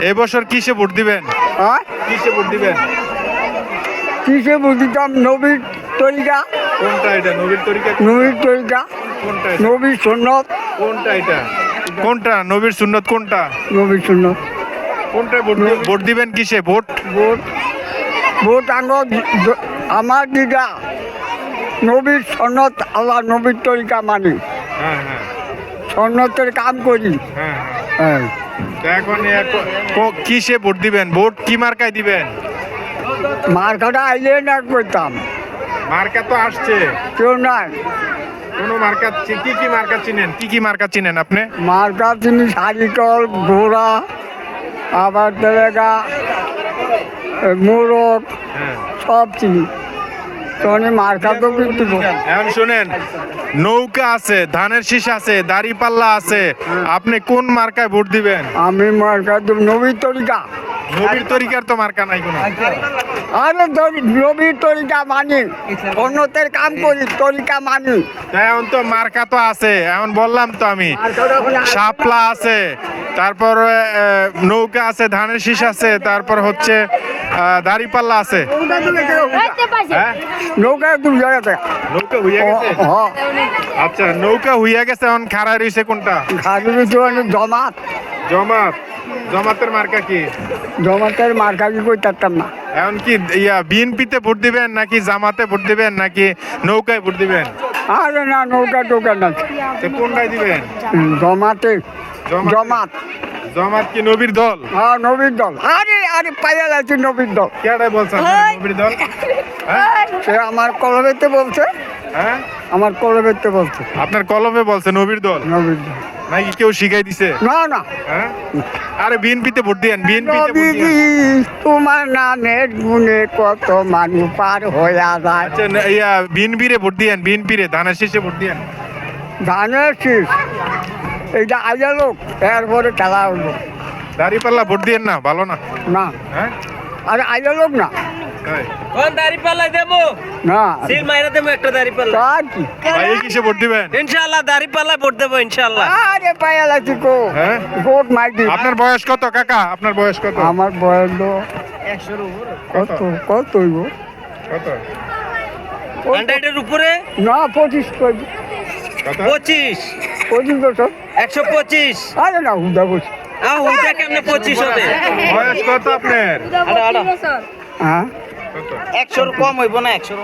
এবছর কিসে ভোট দিবেন? হ্যাঁ কিসে ভোট দিবেন? কিসে বুঝতাম নবীর তরিকা, কোনটা এটা? নবীর তরিকা নবীর তরিকা, কোনটা এটা? নবীর সুন্নত, কোনটা এটা? কোনটা নবীর সুন্নত? কোনটা নবীর সুন্নত। কোনটা ভোট দিবেন? কিসে ভোট? ভোট ভোট আমার দিদা নবীর সন্নত, আল্লাহ নবীর তরিকা মানি, হ্যাঁ হ্যাঁ সন্ন্যতের কাম করি। হ্যাঁ হ্যাঁ তো এখন কিসে ভোট দিবেন? ভোট কি মার্কায় দিবেন? মার্কাটা আইলে না করতাম, মার্কা তো আসছে, কেউ নাই। কোন মার্কা? কি কি মার্কা চিনেন? কি কি মার্কা চিনেন আপনি? মার্কা চিনি সারিকল, ঘোড়া, আবার তেলেগা, মোরগ, হ্যাঁ সব চিনি। তখন মার্কা তো কিন্তু এখন শুনেন, নৌকা আছে, ধানের শীষ আছে, দাড়ি পাল্লা আছে, আপনি কোন মার্কায় ভোট দিবেন? আমি মার্কা তো নবীর তরিকা। নবীর তরিকার তো মার্কা নাই কোনো। আরে নবীর তরিকা মানি, অন্যতের কাম করি, তরিকা মানি। এখন তো মার্কা তো আছে, এখন বললাম তো আমি, শাপলা আছে, তারপর নৌকা আছে, ধানের শীষ আছে, তারপর হচ্ছে দাড়ি পাল্লা আছে। হ্যাঁ নৌকা দু জায়গাতে নৌকা হইয়া গেছে। আচ্ছা নৌকা হইয়া গেছে, এখন খাড়া রয়েছে কোনটা? খালি জমাত, জমাত। জমাতের মার্কা কি? জমাতের মার্কা কি করতাম না। এখন কি বিএনপিতে ভোট দিবেন নাকি জামাতে ভোট দিবেন নাকি নৌকায় ভোট দিবেন? আরে না, নৌকা টোকা না, তো কোনটায় দিবেন? জমাতে। জমাত, জমাত কি নবীর দল? হ্যাঁ নবীর দল। আরে আরে পাইয়া লাগছে নবীর দল। কেডাই বলছেন নবীর দল? হ্যাঁ সে আমার কলবেতে বলছে, হ্যাঁ আমার কলবেতে বলছে আপনার কলমে বলছে নবীর দল, নবীর দল। নাকি কেউ শিখাই দিছে? না না, হ্যাঁ আরে বিএনপিতে ভোট দিয়েন, বিএনপিতে ভোট নবীজি দিয়েন। তোমার নামের গুণে কত মানুষ পার হইয়া যায়। আচ্ছা বিএনপিরে ভোট দিয়েন, বিএনপিরে ধানের শীষে ভোট দিয়েন। ধানের শীষ এইটা আইয়া লোক, এরপরে খেলা হলো দাঁড়িপাল্লা ভোট দিয়েন না, ভালো না। না। হ্যাঁ আরে আইয়া লোক না, তাই? কোন দাড়ি পাল্লাই দেবো? না সিল মাইরা দেবো একটা দাড়ি পাল্লা। তার কি? ভাই এই কিসে ভোট দিবেন? ইনশাআল্লাহ দাড়ি পাল্লায় ভোট দেবো ইনশাআল্লাহ। আরে পাইয়া লাগছে কো, হ্যাঁ ভোট মাইটি। আপনার বয়স কত কাকা? আপনার বয়স কত? আমার বয়স তো 100 এর উপরে। কত কত হইব? কত? 100 এর উপরে? না 25 কইব। কত? 25 25 বছর। 125। আরে না হুদা বলছি। ওইটা কেমনে 25 হবে? বয়স কত আপনার? আড়া আড়া হ্যাঁ কত? 100 কম হইব না 100।